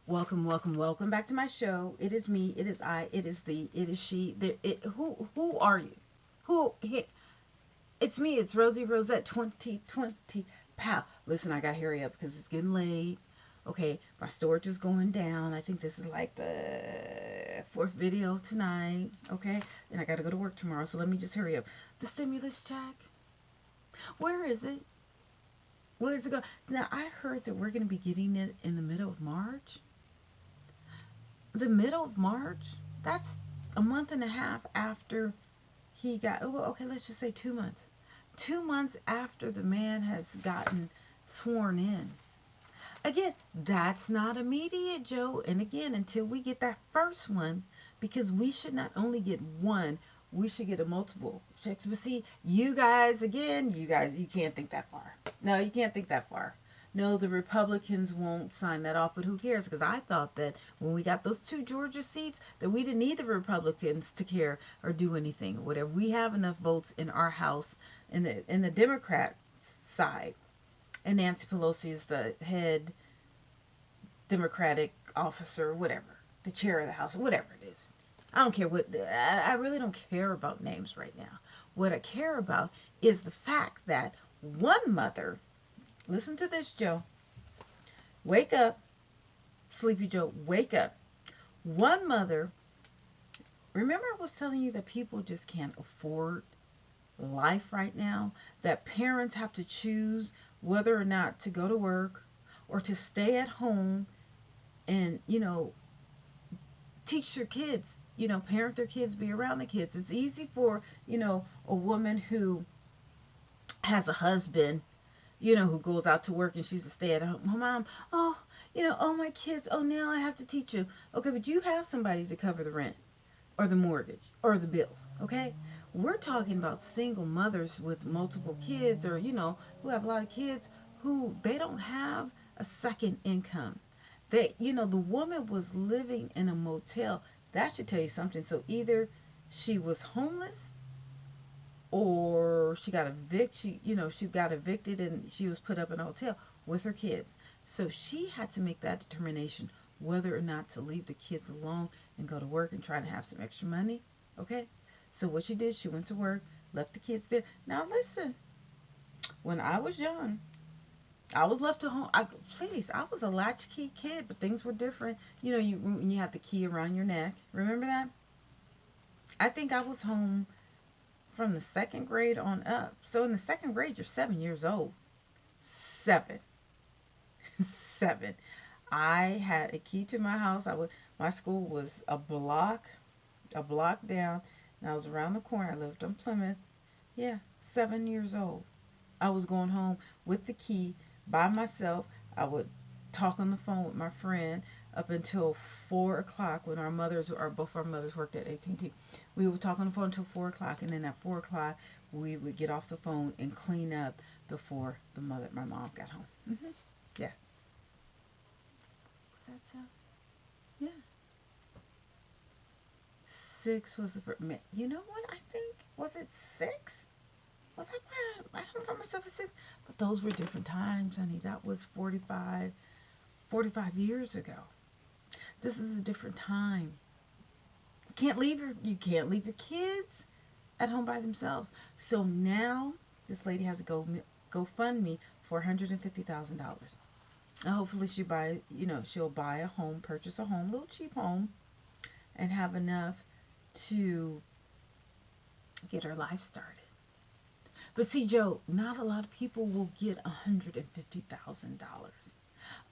Welcome, welcome, welcome back to my show. It is me, it is I, it is thee, it is she. Who are you? Who It's me, it's Rosie Rosette 2020. Pow. Listen, I gotta hurry up because it's getting late. Okay, my storage is going down. I think this is like the fourth video tonight. Okay, and I gotta go to work tomorrow, so let me just hurry up. The stimulus check. Where is it? Where is it going? Now I heard that we're gonna be getting it in the middle of March. The middle of March, that's a month and a half after he got, oh, okay, let's just say 2 months. 2 months after the man has gotten sworn in. Again, that's not immediate, Joe. And again, until we get that first one, because we should not only get one, we should get a multiple checks. But see, you guys, again, you can't think that far. No, you can't think that far. No, the Republicans won't sign that off, but who cares? Because I thought that when we got those two Georgia seats, that we didn't need the Republicans to care or do anything or whatever. We have enough votes in our House, in the Democrat side, and Nancy Pelosi is the head Democratic officer, whatever, the chair of the House, whatever it is. I don't care what, I really don't care about names right now. What I care about is the fact that one mother, listen to this, Joe, wake up, Sleepy Joe, wake up. One mother, remember I was telling you that people just can't afford life right now, that parents have to choose whether or not to go to work or to stay at home and, teach their kids, parent their kids, be around the kids. It's easy for, a woman who has a husband, who goes out to work and she's a stay at home mom. Oh, oh, my kids, oh, now I have to teach you. Okay, but you have somebody to cover the rent or the mortgage or the bills, okay? We're talking about single mothers with multiple kids or, who have a lot of kids who they don't have a second income. The woman was living in a motel. That should tell you something. So either she was homeless or she got evicted and she was put up in a hotel with her kids. So she had to make that determination whether or not to leave the kids alone and go to work and try to have some extra money. Okay? So what she did, she went to work, left the kids there. Now listen, when I was young, I was left at home. I was a latchkey kid, but things were different. You had the key around your neck. Remember that? I think I was home from the second grade on up. So in the second grade, you're 7 years old. Seven, 7. I had a key to my house. My school was a block down, and I was around the corner. I lived on Plymouth. Yeah, 7 years old. I was going home with the key by myself. I would talk on the phone with my friend up until 4 o'clock when both our mothers worked at AT&T. We would talk on the phone until 4 o'clock, and then at 4 o'clock we would get off the phone and clean up before my mom got home. Yeah, was that so? Yeah, 6 was the first. You know what? I think was it 6? Was I don't remember myself at 6, but those were different times, honey. That was 45 years ago. This is a different time. You can't leave your kids at home by themselves. So now this lady has a GoFundMe for $150,000. And hopefully she'll buy a home, purchase a home, a little cheap home, and have enough to get her life started. But see, Joe, not a lot of people will get $150,000.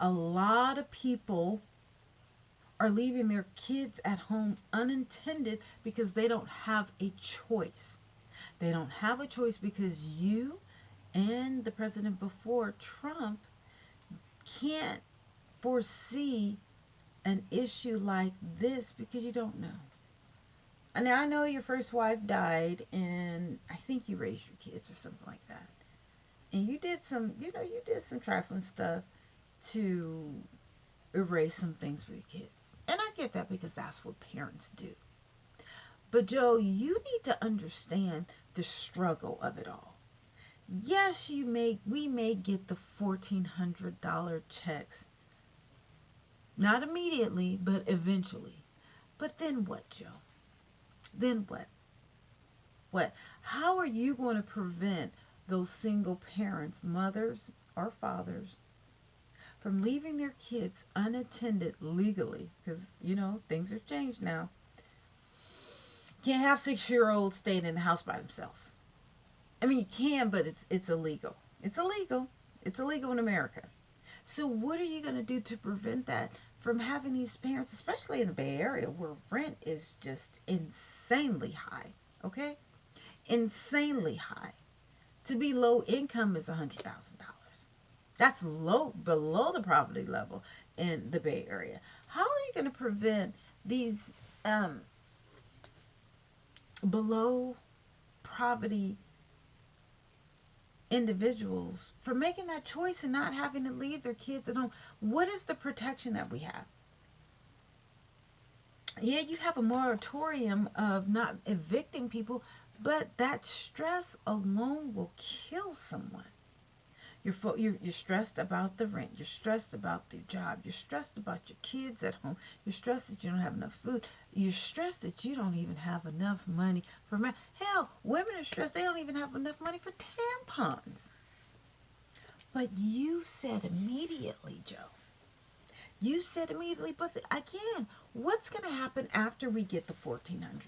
A lot of people are leaving their kids at home unintended because they don't have a choice. They don't have a choice because you and the president before Trump can't foresee an issue like this because you don't know. And I know your first wife died and I think you raised your kids or something like that. And you did some trifling stuff to erase some things for your kids. And I get that because that's what parents do. But Joe, you need to understand the struggle of it all. Yes, we may get the $1,400 checks Not immediately, but eventually. But then what, Joe? Then what? What? How are you going to prevent those single parents, mothers or fathers, from leaving their kids unattended legally? Because, things have changed now. Can't have 6-year olds staying in the house by themselves. I mean, you can, but it's illegal. It's illegal. It's illegal in America. So what are you going to do to prevent that from having these parents, especially in the Bay Area where rent is just insanely high, okay? Insanely high. To be low income is $100,000. That's low, below the poverty level in the Bay Area. How are you going to prevent these below poverty individuals from making that choice and not having to leave their kids at home? What is the protection that we have? Yeah, you have a moratorium of not evicting people, but that stress alone will kill someone. You're stressed about the rent. You're stressed about your job. You're stressed about your kids at home. You're stressed that you don't have enough food. You're stressed that you don't even have enough money for men. Hell, women are stressed. They don't even have enough money for tampons. But you said immediately, Joe. You said immediately, but again, what's going to happen after we get the $1,400?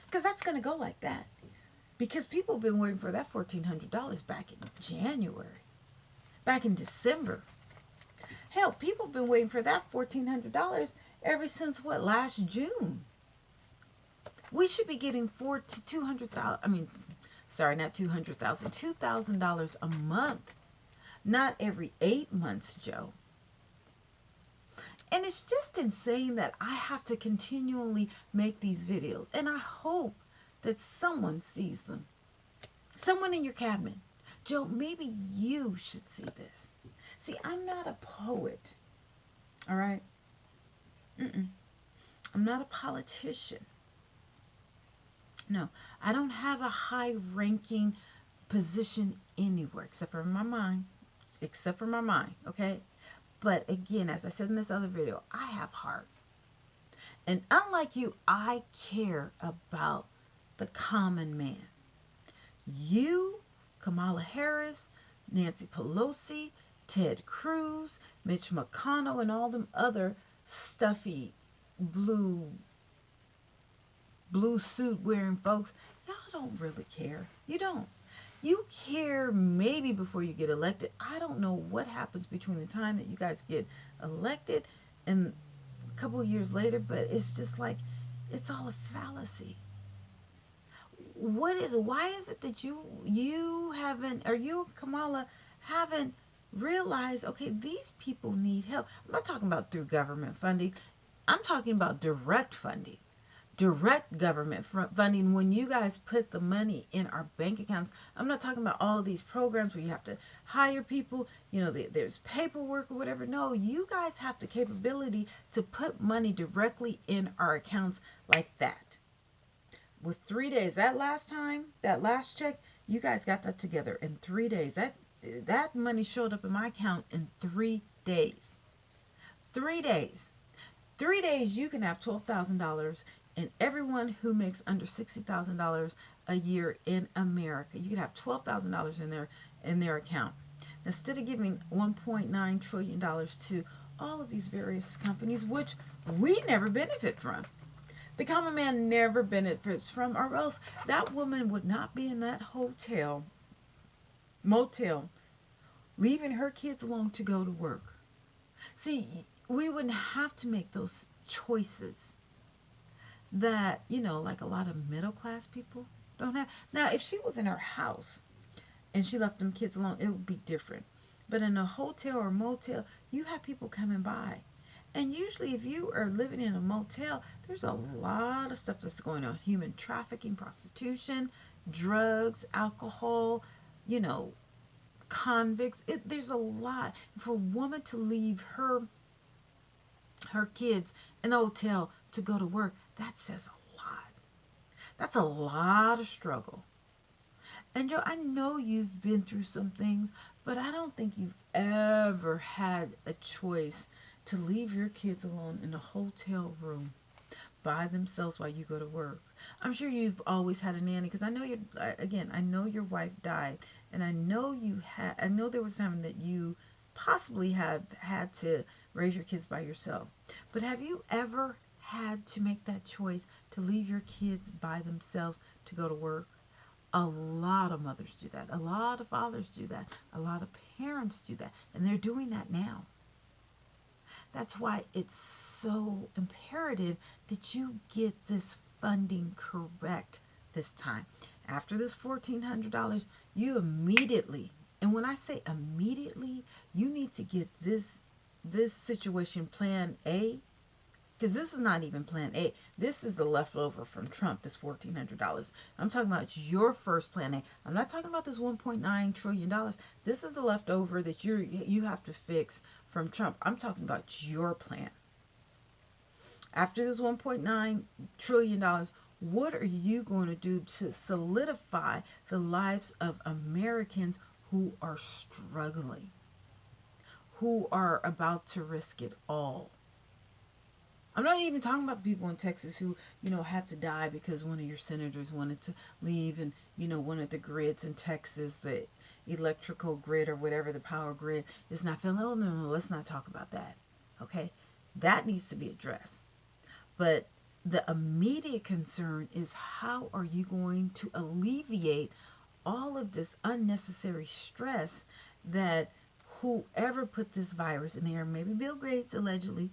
Because that's going to go like that. Because people have been waiting for that $1,400 back in January. Back in December. Hell, people have been waiting for that $1,400 ever since what, last June? We should be getting $2,000 a month, not every 8 months, Joe. And it's just insane that I have to continually make these videos, and I hope that someone sees them. Someone in your cabinet. Joe, maybe you should see this. See, I'm not a poet, all right? I'm not a politician. No, I don't have a high-ranking position anywhere except for my mind. Except for my mind, okay? But again, as I said in this other video, I have heart. And unlike you, I care about the common man. You, Kamala Harris, Nancy Pelosi, Ted Cruz, Mitch McConnell, and all them other stuffy blue suit wearing folks, y'all don't really care. You don't. You care maybe before you get elected. I don't know what happens between the time that you guys get elected and a couple of years later, but it's just like, it's all a fallacy. Why is it that you haven't, or you, Kamala, haven't realized, okay, these people need help? I'm not talking about through government funding. I'm talking about direct funding. Direct government funding, when you guys put the money in our bank accounts. I'm not talking about all of these programs where you have to hire people, there's paperwork or whatever. No, you guys have the capability to put money directly in our accounts like that. With 3 days, that last check, you guys got that together in 3 days. That money showed up in my account in 3 days. 3 days. 3 days, you can have $12,000, and everyone who makes under $60,000 a year in America, you can have $12,000 in their account. Now, instead of giving $1.9 trillion to all of these various companies, which we never benefit from. The common man never benefits from, or else that woman would not be in that motel, leaving her kids alone to go to work. See, we wouldn't have to make those choices that, like a lot of middle class people don't have. Now, if she was in her house and she left them kids alone, it would be different. But in a hotel or motel, you have people coming by. And usually if you are living in a motel, there's a lot of stuff that's going on. Human trafficking, prostitution, drugs, alcohol, convicts. There's a lot. For a woman to leave her kids in the hotel to go to work, that says a lot. That's a lot of struggle. And Joe, I know you've been through some things, but I don't think you've ever had a choice to leave your kids alone in a hotel room by themselves while you go to work. I'm sure you've always had a nanny because I know I know your wife died, and I know there was time that you possibly have had to raise your kids by yourself. But have you ever had to make that choice to leave your kids by themselves to go to work? A lot of mothers do that. A lot of fathers do that. A lot of parents do that. And they're doing that now. That's why it's so imperative that you get this funding correct this time. After this $1,400, you immediately, and when I say immediately, you need to get this situation plan A, because this is not even plan A. This is the leftover from Trump, this $1,400. I'm talking about your first plan A. I'm not talking about this $1.9 trillion. This is the leftover that you have to fix from Trump. I'm talking about your plan. After this $1.9 trillion, what are you going to do to solidify the lives of Americans who are struggling, who are about to risk it all? I'm not even talking about the people in Texas who, had to die because one of your senators wanted to leave, and, one of the grids in Texas, the electrical grid or whatever, the power grid is not feeling. Oh, no, let's not talk about that. Okay? That needs to be addressed. But the immediate concern is, how are you going to alleviate all of this unnecessary stress that whoever put this virus in the air, maybe Bill Gates allegedly,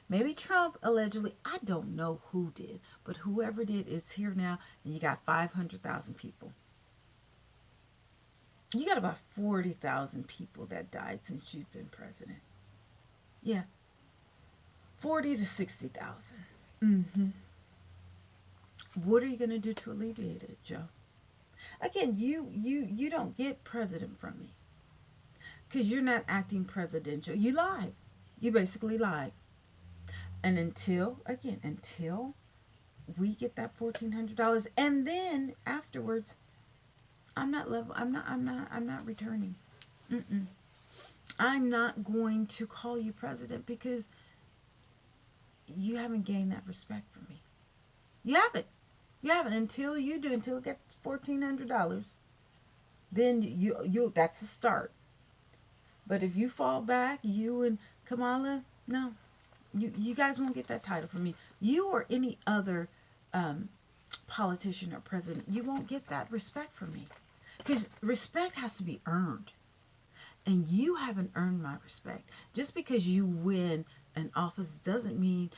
maybe Trump allegedly, I don't know who did, but whoever did is here now, and you got 500,000 people. You got about 40,000 people that died since you've been president. Yeah, 40 to 60,000. Mm-hmm. What are you going to do to alleviate it, Joe? Again, you don't get president from me because you're not acting presidential. You lied. You basically lied. And until we get that $1,400, and then afterwards, I'm not returning. Mm-mm. I'm not going to call you president because you haven't gained that respect from me. You haven't. You haven't until you do. Until it gets $1,400, then you that's a start. But if you fall back, you and Kamala, no, you guys won't get that title from me. You or any other politician or president, you won't get that respect from me. Because respect has to be earned. And you haven't earned my respect. Just because you win an office doesn't mean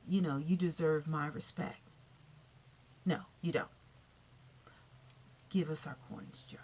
you deserve my respect. No, you don't. Give us our coins, Joe.